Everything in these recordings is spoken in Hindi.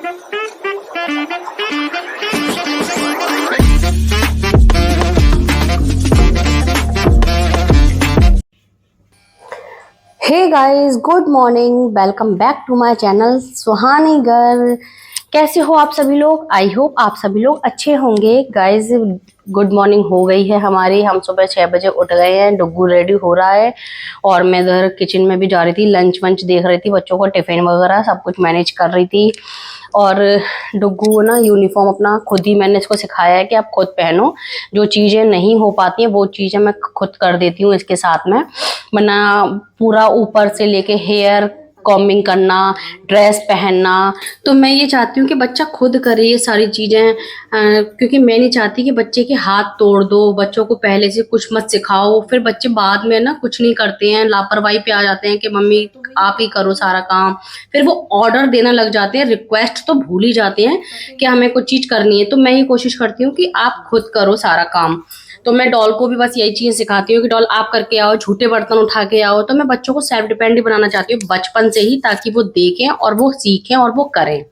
Hey guys, good morning. Welcome back to my channel Suhani girl. कैसे हो आप सभी लोग? आई होप आप सभी लोग अच्छे होंगे। गाइस, गुड मॉर्निंग हो गई है हमारी। हम सुबह 6 बजे उठ गए हैं। डुग्गू रेडी हो रहा है और मैं इधर किचन में भी जा रही थी, लंच वंच देख रही थी, बच्चों को टिफिन वगैरह सब कुछ मैनेज कर रही थी। और डुग्गू ना यूनिफॉर्म अपना खुद ही, मैंने इसको सिखाया है कि आप खुद पहनो। जो चीज़ें नहीं हो पाती हैं वो चीज़ें मैं खुद कर देती हूँ इसके साथ में। वरना पूरा ऊपर से लेके हेयर कॉम्बिंग करना, ड्रेस पहनना, तो मैं ये चाहती हूँ कि बच्चा खुद करे ये सारी चीज़ें। क्योंकि मैं नहीं चाहती कि बच्चे के हाथ तोड़ दो, बच्चों को पहले से कुछ मत सिखाओ, फिर बच्चे बाद में ना कुछ नहीं करते हैं, लापरवाही पे आ जाते हैं कि मम्मी आप ही करो सारा काम। फिर वो ऑर्डर देना लग जाते हैं, रिक्वेस्ट तो भूल ही जाते हैं कि हमें कुछ चीज़ करनी है। तो मैं ये कोशिश करती हूँ कि आप खुद करो सारा काम। तो मैं डॉल को भी बस यही चीज़ सिखाती हूँ कि डॉल आप करके आओ, झूठे बर्तन उठा के आओ। तो मैं बच्चों को सेल्फ डिपेंडेंट बनाना चाहती हूँ बचपन से ही, ताकि वो देखें और वो सीखें और वो करें।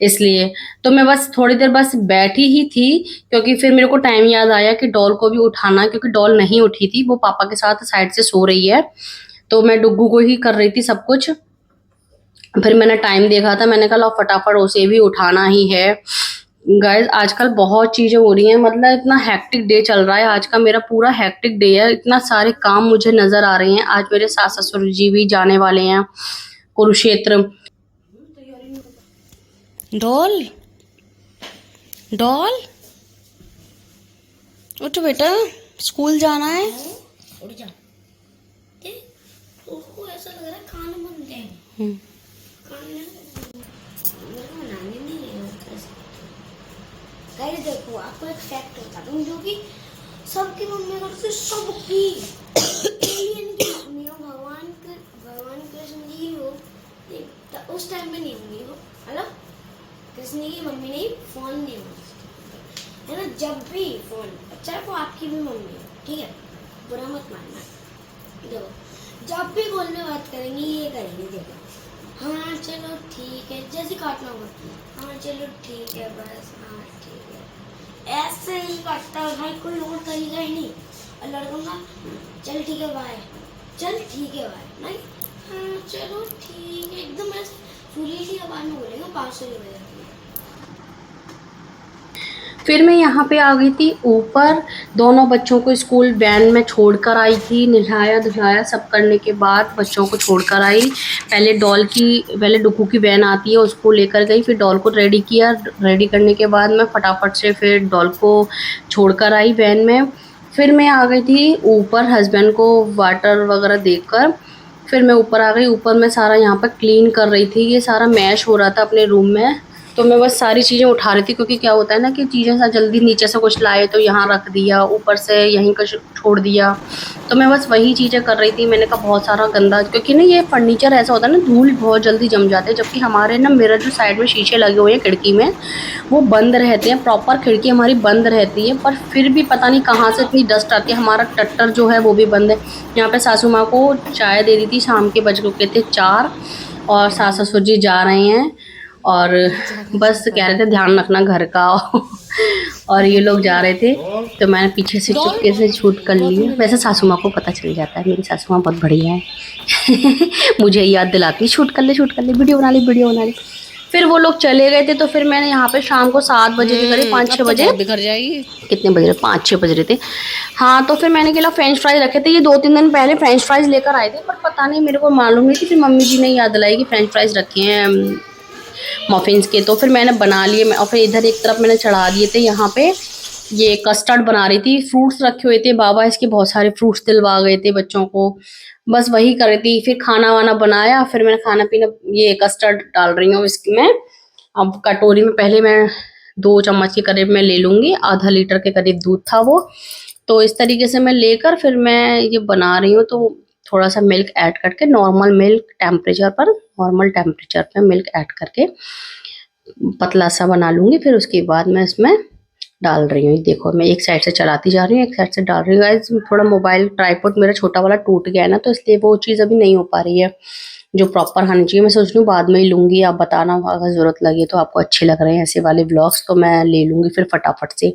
इसलिए तो मैं बस थोड़ी देर बस बैठी ही थी, क्योंकि फिर मेरे को टाइम याद आया कि डॉल को भी उठाना, क्योंकि डॉल नहीं उठी थी, वो पापा के साथ साइड से सो रही है। तो मैं डुग्गू को ही कर रही थी सब कुछ। फिर मैंने टाइम देखा था, मैंने कहा लो फटाफट उसे भी उठाना ही है। गाइस, आजकल बहुत चीज़ें हो रही हैं, मतलब इतना हैक्टिक डे चल रहा है आज का। मेरा पूरा हैक्टिक डे है, इतना सारे काम मुझे नज़र आ रहे हैं। आज मेरे सास ससुर जी भी जाने वाले हैं कुरुक्षेत्र। डॉल, डॉल उठ बेटा, स्कूल जाना है। उठ जा। उसको ऐसा लग रहा है खाना बन गया है। खाने मेरे को बनाने नहीं है। गाइस देखो, आपको एक फैक्ट बता दूं, जो कि सबकी मम्मी करती है, सबकी एलियन की मम्मी हो, भगवान कृष्ण जी हो, तो उस टाइम में नहीं होंगी हो, मतलब कृष्ण की मम्मी नहीं, फोन नहीं होगी, है ना। जब भी फोन, अच्छा वो आपकी भी मम्मी है, ठीक है, बुरा मत मानना। देखो, जब भी फोन में बात करेंगी ये करेंगे, देखो हाँ चलो ठीक है, जैसे काटना होगा, हाँ चलो ठीक है, बस हाँ ठीक है, ऐसे ही काटता है भाई, कोई और तरीका ही नहीं। और लड़कों का चल ठीक है बाय, चल ठीक है बाय, नहीं हाँ चलो ठीक है, एकदम ऐसे सूर्य सी आवाज में बोलेंगे, 500 की वजह। फिर मैं यहाँ पे आ गई थी ऊपर, दोनों बच्चों को स्कूल वैन में छोड़कर आई थी। नहाया धुलाया सब करने के बाद बच्चों को छोड़कर आई। पहले डुग्गू की वैन आती है, उसको लेकर गई, फिर डॉल को रेडी किया। रेडी करने के बाद मैं फटाफट से फिर डॉल को छोड़कर आई वैन में। फिर मैं आ गई थी ऊपर हस्बैंड को वाटर वगैरह देकर। फिर मैं ऊपर आ गई। ऊपर मैं सारा यहाँ पर क्लीन कर रही थी, ये सारा मैश हो रहा था अपने रूम में। तो मैं बस सारी चीज़ें उठा रही थी, क्योंकि क्या होता है ना कि चीज़ें सा जल्दी नीचे से कुछ लाए तो यहाँ रख दिया, ऊपर से यहीं का छोड़ दिया। तो मैं बस वही चीज़ें कर रही थी। मैंने कहा बहुत सारा गंदा, क्योंकि ना ये फर्नीचर ऐसा होता है ना, धूल बहुत जल्दी जम जाते हैं। जबकि हमारे ना मिरर जो साइड में शीशे लगे हुए हैं खिड़की में, वो बंद रहते हैं, प्रॉपर खिड़की हमारी बंद रहती है, पर फिर भी पता नहीं कहाँ से इतनी डस्ट आती है। हमारा टट्टर जो है वो भी बंद है। यहाँ पे सासू माँ को चाय दे दी थी, शाम के बज गए थे 4, और सास ससुर जी जा रहे हैं और बस कह रहे थे ध्यान रखना घर का। और ये लोग जा रहे थे, तो मैंने पीछे से चुपके से शूट कर लिया। वैसे सासू माँ को पता चल जाता है, मेरी सासू माँ बहुत बढ़िया है। मुझे याद दिलाती, शूट कर ले, वीडियो बना ली। फिर वो लोग चले गए थे, तो फिर मैंने यहाँ पे शाम को 7 बजे के करीब, 5-6 बजे, बिखर जाएगी। कितने बज रहे, 5-6 बज रहे थे। हाँ, तो फिर मैंने क्या फ्रेंच फ्राइज रखे थे। ये 2-3 दिन पहले फ्रेंच फ्राइज लेकर आए थे, पर पता नहीं मेरे को मालूम नहीं थी। फिर मम्मी जी ने याद दिलाई कि फ्रेंच फ्राइज रखे हैं मफिन्स के, तो फिर मैंने बना लिए। और फिर इधर एक तरफ मैंने चढ़ा दिए थे, यहाँ पे ये कस्टर्ड बना रही थी। फ्रूट्स रखे हुए थे, बाबा इसके बहुत सारे फ्रूट्स दिलवा गए थे बच्चों को, बस वही कर रही थी। फिर खाना वाना बनाया, फिर मैंने खाना पीना, ये कस्टर्ड डाल रही हूँ इसमें। अब कटोरी में पहले मैं 2 चम्मच के करीब मैं ले लूँगी, आधा लीटर के करीब दूध था वो। तो इस तरीके से मैं लेकर फिर मैं ये बना रही हूँ। तो थोड़ा सा मिल्क ऐड करके, नॉर्मल टेम्परेचर पर मिल्क ऐड करके पतला सा बना लूँगी। फिर उसके बाद मैं इसमें डाल रही हूँ। देखो मैं एक साइड से चलाती जा रही हूँ, एक साइड से डाल रही हूँ। गाइस थोड़ा मोबाइल ट्राइपॉड मेरा छोटा वाला टूट गया है ना, तो इसलिए वो चीज़ अभी नहीं हो पा रही है जो प्रॉपर आनी चाहिए। मैं सोच रही हूँ बाद में ही लूंगी, आप बताना अगर जरूरत लगे तो, आपको अच्छे लग रहे हैं ऐसे वाले ब्लॉग्स तो मैं ले लूंगी फिर फटाफट से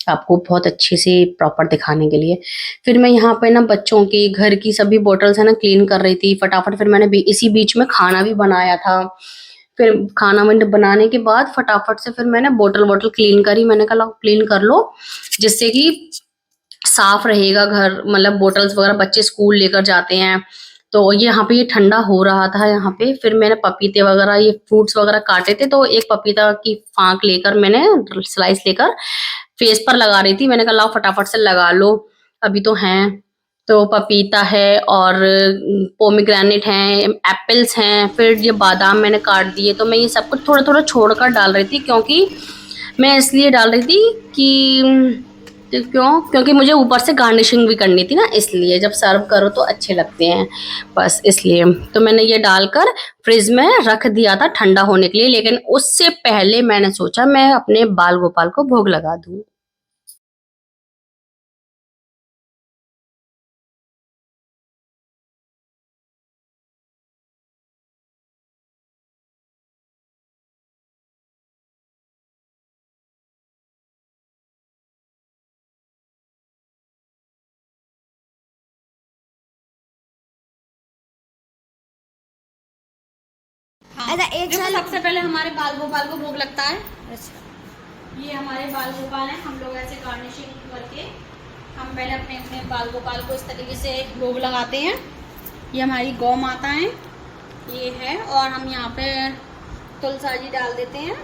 आपको बहुत अच्छे से प्रॉपर दिखाने के लिए। फिर मैं यहाँ पे ना बच्चों की घर की सभी बॉटल्स है ना क्लीन कर रही थी फटाफट। फिर मैंने भी इसी बीच में खाना भी बनाया था। फिर खाना मैंने बनाने के बाद फटाफट से फिर मैंने बोतल वोटल क्लीन करी। मैंने कहा क्लीन कर लो जिससे कि साफ रहेगा घर, मतलब बोटल्स वगैरह बच्चे स्कूल लेकर जाते हैं। तो ये यहाँ पे ये ठंडा हो रहा था यहाँ पे। फिर मैंने पपीते वगैरह ये फ्रूट्स वगैरह काटे थे, तो एक पपीता की फांक लेकर मैंने स्लाइस लेकर फेस पर लगा रही थी। मैंने कहा लाओ फटाफट से लगा लो, अभी तो हैं। तो पपीता है और पोमीग्रेनेट हैं, एप्पल्स हैं, फिर ये बादाम मैंने काट दिए। तो मैं ये सब कुछ थोड़ा थोड़ा छोड़कर डाल रही थी, क्योंकि मैं इसलिए डाल रही थी कि क्योंकि मुझे ऊपर से गार्निशिंग भी करनी थी ना, इसलिए जब सर्व करो तो अच्छे लगते हैं, बस इसलिए। तो मैंने ये डालकर फ्रिज में रख दिया था ठंडा होने के लिए, लेकिन उससे पहले मैंने सोचा मैं अपने बाल गोपाल को भोग लगा दूं। ऐसा एक देखो साल सबसे पहले हमारे बाल गोपाल को भोग लगता है। अच्छा ये हमारे बाल गोपाल हैं, हम लोग ऐसे गार्निशिंग करके हम पहले अपने अपने बाल गोपाल को इस तरीके से भोग लगाते हैं। ये हमारी गौ माता है, ये है, और हम यहाँ पे तुलसी डाल देते हैं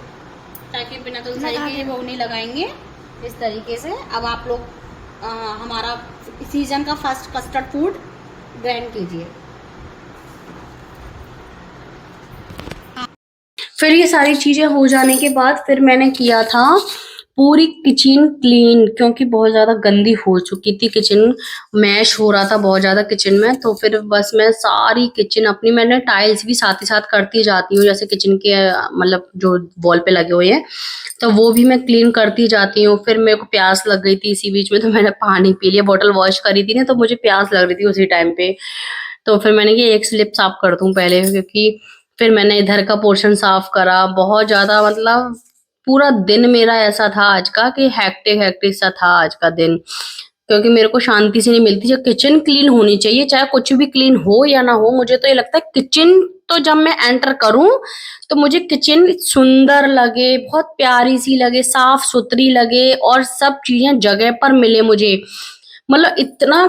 ताकि बिना तुलसी के ये भोग नहीं लगाएंगे इस तरीके से। अब आप लोग हमारा सीजन का फर्स्ट कस्टर्ड फूड ग्राइंड कीजिए। फिर ये सारी चीजें हो जाने के बाद फिर मैंने किया था पूरी किचन क्लीन, क्योंकि बहुत ज्यादा गंदी हो चुकी थी किचन, मैश हो रहा था बहुत ज्यादा किचन में। तो फिर बस मैं सारी किचन अपनी, मैंने टाइल्स भी साथ ही साथ करती जाती हूँ, जैसे किचन के मतलब जो वॉल पे लगे हुए हैं तो वो भी मैं क्लीन करती जाती हूँ। फिर मेरे को प्यास लग गई थी इसी बीच में, तो मैंने पानी पी लिया। बोतल वॉश करी थी ना, तो मुझे प्यास लग रही थी उसी टाइम पे। तो फिर मैंने कि एक स्लिप साफ कर दूं पहले, क्योंकि फिर मैंने इधर का पोर्शन साफ करा। बहुत ज्यादा मतलब पूरा दिन मेरा ऐसा था आज का कि हेक्टिक हेक्टिक सा था आज का दिन, क्योंकि मेरे को शांति से नहीं मिलती। जब किचन क्लीन होनी चाहिए, चाहे कुछ भी क्लीन हो या ना हो, मुझे तो ये लगता है किचन तो जब मैं एंटर करूं तो मुझे किचन सुंदर लगे, बहुत प्यारी सी लगे, साफ सुथरी लगे, और सब चीजें जगह पर मिले मुझे। मतलब इतना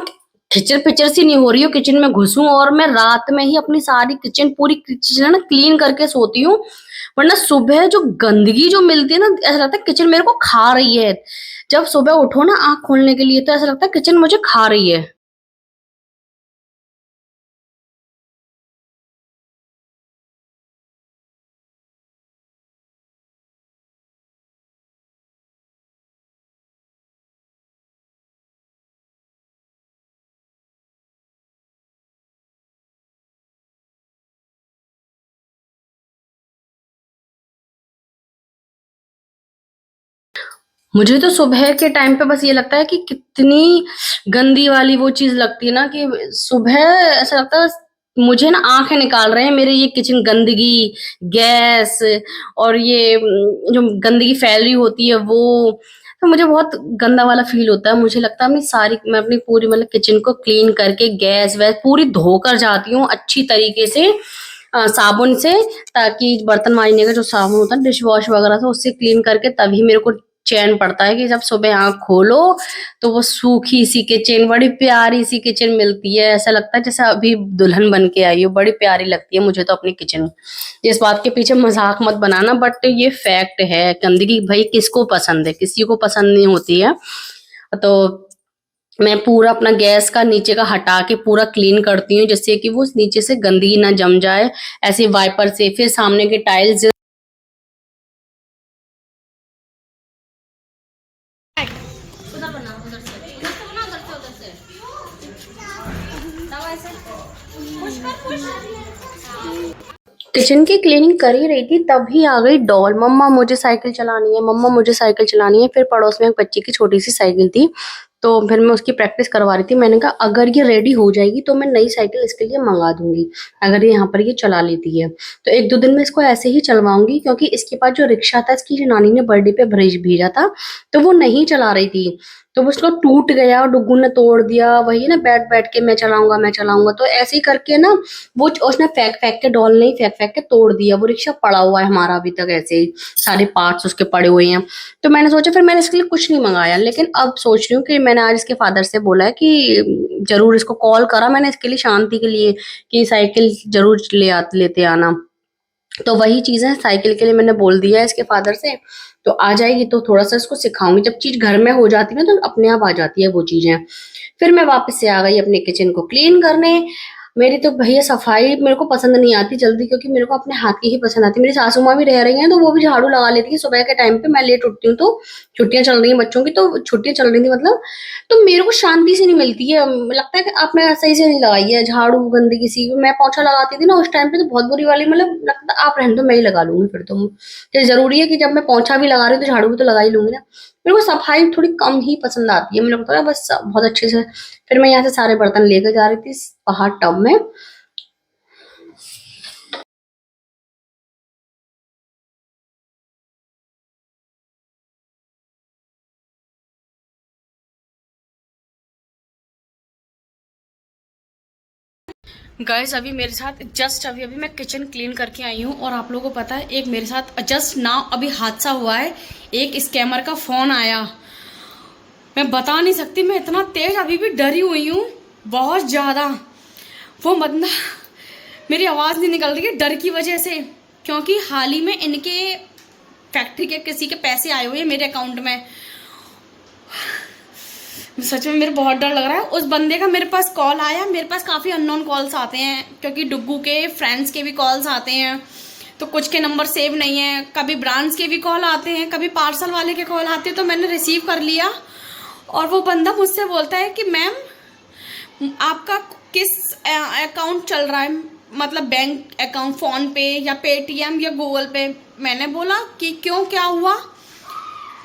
खिचर पिचर सी नहीं हो रही हो किचन में घुसूं, और मैं रात में ही अपनी सारी किचन पूरी किचन है ना क्लीन करके सोती हूँ, वरना सुबह जो गंदगी जो मिलती है ना, ऐसा लगता है किचन मेरे को खा रही है। जब सुबह उठो ना आंख खोलने के लिए, तो ऐसा लगता है किचन मुझे खा रही है। मुझे तो सुबह के टाइम पे बस ये लगता है कि कितनी गंदी वाली वो चीज लगती है ना, कि सुबह ऐसा लगता है मुझे ना आंखें निकाल रहे हैं मेरे ये किचन गंदगी, गैस, और ये जो गंदगी फैल रही होती है वो। तो मुझे बहुत गंदा वाला फील होता है। मुझे लगता है मैं अपनी पूरी मतलब किचन को क्लीन करके गैस वैस पूरी धोकर जाती हूँ अच्छी तरीके से साबुन से, ताकि बर्तन मांजने का जो साबुन होता है डिश वॉश वगैरह से, उससे क्लीन करके तभी मेरे को चैन पड़ता है कि जब सुबह आँख खोलो तो वो सूखी सी किचन, बड़ी प्यारी सी किचन मिलती है। ऐसा लगता है जैसे अभी दुल्हन बन के आई हो, बड़ी प्यारी लगती है मुझे तो अपनी किचन। इस बात के पीछे मजाक मत बनाना, बट ये फैक्ट है। गंदगी भाई किसको पसंद है, किसी को पसंद नहीं होती है। तो मैं पूरा अपना गैस का नीचे का हटा के पूरा क्लीन करती हूँ, जिससे कि वो नीचे से गंदगी ना जम जाए, ऐसे वाइपर से। फिर सामने के टाइल्स किचन किचन की क्लीनिंग कर ही रही थी तभी आ गई डॉल, मम्मा मुझे साइकिल चलानी है, मम्मा मुझे साइकिल चलानी है। फिर पड़ोस में एक बच्ची की छोटी सी साइकिल थी, तो फिर मैं उसकी प्रैक्टिस करवा रही थी। मैंने कहा अगर ये रेडी हो जाएगी तो मैं नई साइकिल इसके लिए मंगा दूंगी, अगर ये यहाँ पर ये चला लेती है तो एक दो दिन में इसको ऐसे ही चलवाऊंगी। क्योंकि इसके पास जो रिक्शा था, इसकी जो नानी ने बर्थडे पे भेजा था, तो वो नहीं चला रही थी, तो वो उसको टूट गया और डुग्गू ने तोड़ दिया। वही ना, बैठ बैठ के मैं चलाऊंगा मैं चलाऊंगा, तो ऐसे ही करके ना वो उसने फेंक फेंक के, डॉल नहीं, फेंक फेंक के तोड़ दिया। वो रिक्शा पड़ा हुआ है हमारा अभी तक ऐसे ही, सारे पार्ट्स उसके पड़े हुए हैं। तो मैंने सोचा, फिर मैंने इसके लिए कुछ नहीं मंगाया। लेकिन अब सोच रही हूँ कि मैंने आज इसके फादर से बोला है कि जरूर इसको कॉल करा मैंने इसके लिए, शांति के लिए, कि साइकिल जरूर लेते आना। तो वही चीज है, साइकिल के लिए मैंने बोल दिया है इसके फादर से। तो आ जाएगी तो थोड़ा सा इसको सिखाऊंगी। जब चीज घर में हो जाती है ना तो अपने आप आ जाती है वो चीजें। फिर मैं वापस से आ गई अपने किचन को क्लीन करने। मेरी तो भैया सफाई मेरे को पसंद नहीं आती जल्दी, क्योंकि मेरे को अपने हाथ की ही पसंद आती है। मेरी सासू माँ भी रह रही हैं तो वो भी झाड़ू लगा लेती है सुबह के टाइम पे। मैं लेट उठती हूँ, तो छुट्टियां चल रही हैं बच्चों की, तो छुट्टियां चल रही थी मतलब, तो मेरे को शांति से नहीं मिलती है। लगता है कि आपने सही से नहीं लगाई है झाड़ू, गंदगी सी। मैं पोछा लगाती थी ना उस टाइम पे, तो बहुत बुरी वाली, मतलब लगता आप रहने दो मैं ही लगा लूंगी फिर तो जरूरी है कि जब मैं पोछा भी लगा रही हूँ तो झाड़ू भी तो लगा ही लूंगी ना। मेरे को सफाई थोड़ी कम ही पसंद आती है, मुझे लगता है बस बहुत अच्छे से। फिर मैं यहाँ से सारे बर्तन लेकर जा रही थी बाहर टब में। गाइस अभी मेरे साथ जस्ट अभी अभी मैं किचन क्लीन करके आई हूँ, और आप लोगों को पता है एक मेरे साथ जस्ट नाउ अभी हादसा हुआ है। एक स्कैमर का फोन आया, मैं बता नहीं सकती, मैं इतना तेज अभी भी डरी हुई हूँ, बहुत ज्यादा। वो बंदा, मेरी आवाज नहीं निकल रही है डर की वजह से, क्योंकि हाल ही में इनके फैक्ट्री के किसी के पैसे आए हुए हैं मेरे अकाउंट में। सच में मेरे बहुत डर लग रहा है। उस बंदे का मेरे पास कॉल आया, मेरे पास काफ़ी अननोन कॉल्स आते हैं, क्योंकि डुग्गू के फ्रेंड्स के भी कॉल्स आते हैं, तो कुछ के नंबर सेव नहीं है। कभी ब्रांड्स के भी कॉल आते हैं, कभी पार्सल वाले के कॉल आते हैं, तो मैंने रिसीव कर लिया। और वो बंदा मुझसे बोलता है कि मैम आपका किस अकाउंट चल रहा है, मतलब बैंक अकाउंट, फोन पे या पेटीएम या गूगल पे। मैंने बोला कि क्यों, क्या हुआ?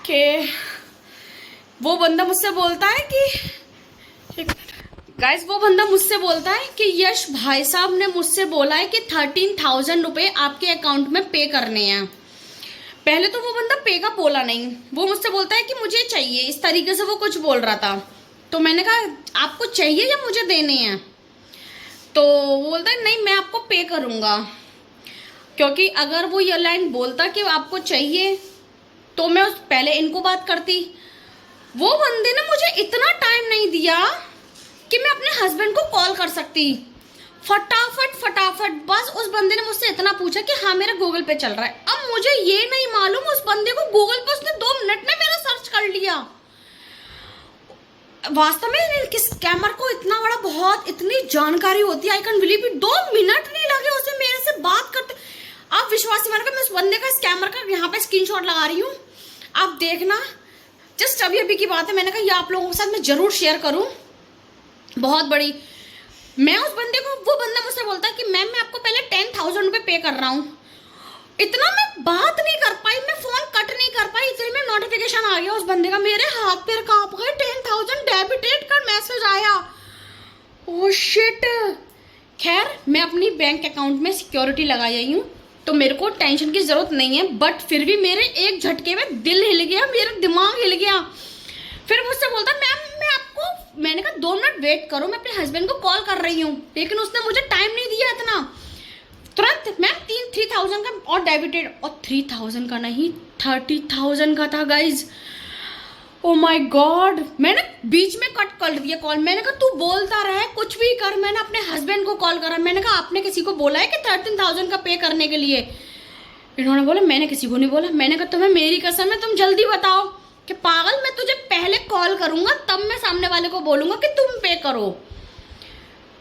कि वो बंदा मुझसे बोलता है कि गाइस, वो बंदा मुझसे बोलता है कि यश भाई साहब ने मुझसे बोला है कि 13,000 रुपये आपके अकाउंट में पे करने हैं। पहले तो वो बंदा पे का बोला नहीं, वो मुझसे बोलता है कि मुझे चाहिए, इस तरीके से वो कुछ बोल रहा था। तो मैंने कहा आपको चाहिए या मुझे देने हैं? तो वो बोलता है नहीं मैं आपको पे करूँगा, क्योंकि अगर वो ये लाइन बोलता कि आपको चाहिए तो मैं पहले इनको बात करती। वो बंदे ने मुझे इतना टाइम नहीं दिया कि मैं अपने हस्बैंड को कॉल कर सकती। फटाफट बस उस बंदे ने मुझसे इतना पूछा कि हाँ मेरा गूगल पे चल रहा है। अब मुझे ये नहीं मालूम उस बंदे को गूगल पे उसने 2 मिनट में मेरा सर्च कर लिया। वास्तव में किस स्कैमर को इतना बड़ा, बहुत इतनी जानकारी होती है, I can believe it. 2 minute नहीं लगे उसे मेरे से बात करते। आप विश्वास नहीं मानोगे, मैं उस बंदे का, स्कैमर का यहाँ पे स्क्रीनशॉट लगा रही हूँ, आप देखना। जस्ट अभी अभी की बात है, मैंने कहा ये आप लोगों के साथ मैं जरूर शेयर करूं, बहुत बड़ी। मैं उस बंदे को, वो बंदा मुझसे बोलता है कि मैम मैं आपको पहले 10,000 रुपये पे कर रहा हूं। इतना मैं बात नहीं कर पाई, मैं फोन कट नहीं कर पाई, इतने में नोटिफिकेशन आ गया उस बंदे का, मेरे हाथ पैर कांप गए। 10,000 डेबिटेड का मैसेज आया। Oh shit. खैर मैं अपनी बैंक अकाउंट में सिक्योरिटी लगाई आई हूँ, तो मेरे को टेंशन की जरूरत नहीं है। बट फिर भी मेरे एक झटके में दिल हिल गया, मेरा दिमाग हिल गया। फिर मुझसे बोलता मैम मैं आपको, मैंने कहा 2 मिनट वेट करो, मैं अपने हस्बैंड को कॉल कर रही हूँ। लेकिन उसने मुझे टाइम नहीं दिया इतना। तुरंत मैम 3,000 का और डेबिटेड, और 3,000 का नहीं 30,000 का था गाइज। ओ माय गॉड, मैंने बीच में कट कर दिया कॉल। मैंने कहा तू बोलता रहे कुछ भी कर। मैंने अपने हस्बैंड को कॉल करा, मैंने कहा आपने किसी को बोला है कि 13,000 का पे करने के लिए? इन्होंने बोला मैंने किसी को नहीं बोला। मैंने कहा तुम्हें मेरी कसम है, तुम जल्दी बताओ। कि पागल, मैं तुझे पहले कॉल करूंगा तब मैं सामने वाले को बोलूंगा कि तुम पे करो।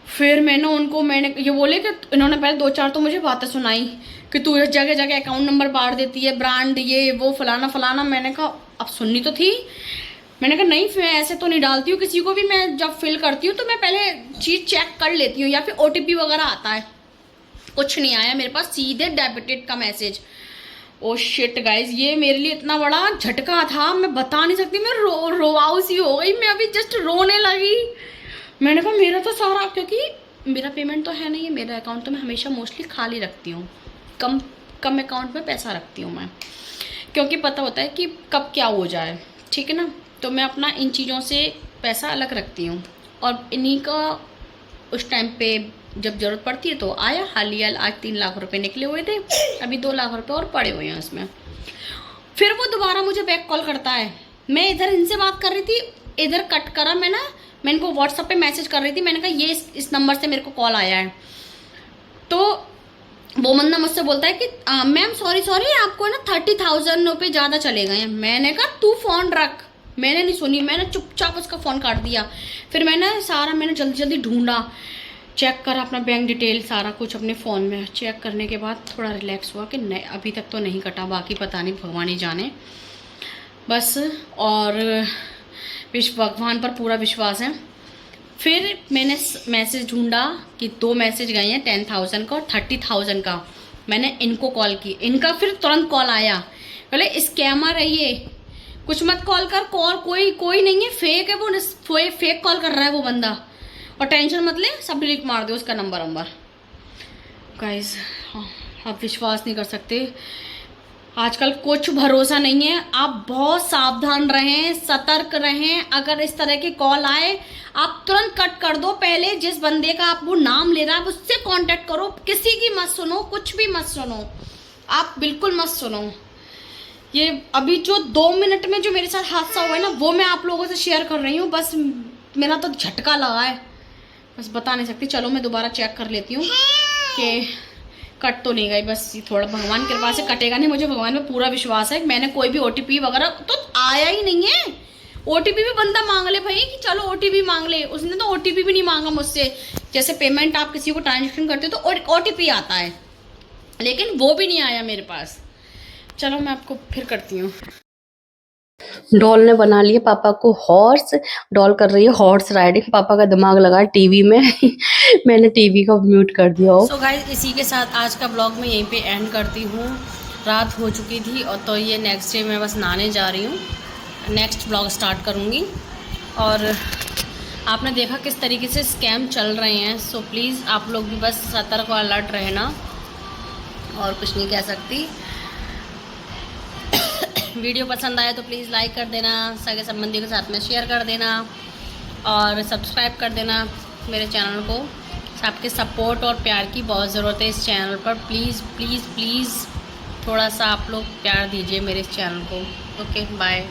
फिर मैंने ये बोले कि इन्होंने पहले 2-4 तो मुझे बातें सुनाई कि तू जगह जगह अकाउंट नंबर बांट देती है, ब्रांड ये वो फलाना फलाना। मैंने कहा अब सुननी तो थी। मैंने कहा नहीं मैं ऐसे तो नहीं डालती हूँ किसी को भी, मैं जब फिल करती हूँ तो मैं पहले चीज़ चेक कर लेती हूँ, या फिर OTP वगैरह आता है कुछ नहीं आया मेरे पास, सीधे डेबिटेड का मैसेज। ओ शिट गाइज, ये मेरे लिए इतना बड़ा झटका था, मैं बता नहीं सकती। मैं रोवाऊ सी हो गई, मैं अभी जस्ट रोने लगी। मैंने कहा मेरा तो सारा, क्योंकि मेरा पेमेंट तो है नहीं, मेरा अकाउंट तो मैं हमेशा मोस्टली खाली रखती हूँ, कम कम अकाउंट में पैसा रखती हूँ मैं, क्योंकि पता होता है कि कब क्या हो जाए, ठीक है ना। तो मैं अपना इन चीज़ों से पैसा अलग रखती हूँ, और इन्हीं का उस टाइम पे जब ज़रूरत पड़ती है तो आया। हालिया आज 3 लाख रुपए निकले हुए थे, अभी 2 लाख रुपए और पड़े हुए हैं उसमें। फिर वो दोबारा मुझे बैक कॉल करता है, मैं इधर इनसे बात कर रही थी, इधर कट करा मैं इनको व्हाट्सएप पे मैसेज कर रही थी, मैंने कहा ये इस नंबर से मेरे को कॉल आया है। तो वो बंदा मुझसे बोलता है कि मैम सॉरी आपको ना 30,000 रुपये ज़्यादा चले गए हैं। मैंने कहा तू फ़ोन रख, मैंने नहीं सुनी, मैंने चुपचाप उसका फ़ोन काट दिया। फिर मैंने जल्दी जल्दी ढूंढा, चेक करा अपना बैंक डिटेल सारा कुछ अपने फ़ोन में। चेक करने के बाद थोड़ा रिलैक्स हुआ कि नहीं अभी तक तो नहीं कटा, बाकी पता नहीं भगवान ही जाने बस। और भगवान पर पूरा विश्वास है। फिर मैंने मैसेज ढूंढा कि 2 मैसेज गए हैं 10,000 का और 30,000 का। मैंने इनको कॉल की, इनका फिर तुरंत कॉल आया, बोले स्कैमर है ये, कुछ मत कॉल कर, कॉल कोई नहीं है, फेक है वो, फेक कॉल कर रहा है वो बंदा, और टेंशन मत ले, सब डिलीट मार दो उसका नंबर। गाइस आप विश्वास नहीं कर सकते, आजकल कुछ भरोसा नहीं है। आप बहुत सावधान रहें, सतर्क रहें। अगर इस तरह के कॉल आए आप तुरंत कट कर दो। पहले जिस बंदे का आप वो नाम ले रहा है उससे कांटेक्ट करो, किसी की मत सुनो, कुछ भी मत सुनो, आप बिल्कुल मत सुनो। ये अभी जो 2 मिनट में जो मेरे साथ हादसा हुआ है ना, वो मैं आप लोगों से शेयर कर रही हूँ। बस मेरा तो झटका लगा है, बस बता नहीं सकती। चलो मैं दोबारा चेक कर लेती हूँ कि कट तो नहीं गई, बस थोड़ा भगवान की कृपा से कटेगा नहीं, मुझे भगवान में पूरा विश्वास है। मैंने कोई भी OTP वगैरह तो आया ही नहीं है। OTP भी बंदा मांग ले भाई कि चलो OTP मांग ले, उसने तो OTP भी नहीं मांगा मुझसे। जैसे पेमेंट आप किसी को ट्रांजेक्शन करते हो तो OTP आता है, लेकिन वो भी नहीं आया मेरे पास। चलो मैं आपको फिर करती हूँ। डॉल ने बना लिया पापा को हॉर्स, डॉल कर रही है हॉर्स राइडिंग। पापा का दिमाग लगा टीवी में मैंने टीवी को म्यूट कर दिया। सो गाइस इसी के साथ आज का ब्लॉग मैं यहीं पे एंड करती हूँ। रात हो चुकी थी और तो ये नेक्स्ट डे मैं बस नहाने जा रही हूँ, नेक्स्ट ब्लॉग स्टार्ट करूँगी। और आपने देखा किस तरीके से स्कैम चल रहे हैं। सो प्लीज़ आप लोग भी बस सतर्क और अलर्ट रहना, और कुछ नहीं कह सकती। वीडियो पसंद आया तो प्लीज़ लाइक कर देना, सगे संबंधियों के साथ में शेयर कर देना, और सब्सक्राइब कर देना मेरे चैनल को। आपके सपोर्ट और प्यार की बहुत ज़रूरत है इस चैनल पर। प्लीज़ प्लीज़ प्लीज़ थोड़ा सा आप लोग प्यार दीजिए मेरे इस चैनल को। Okay bye.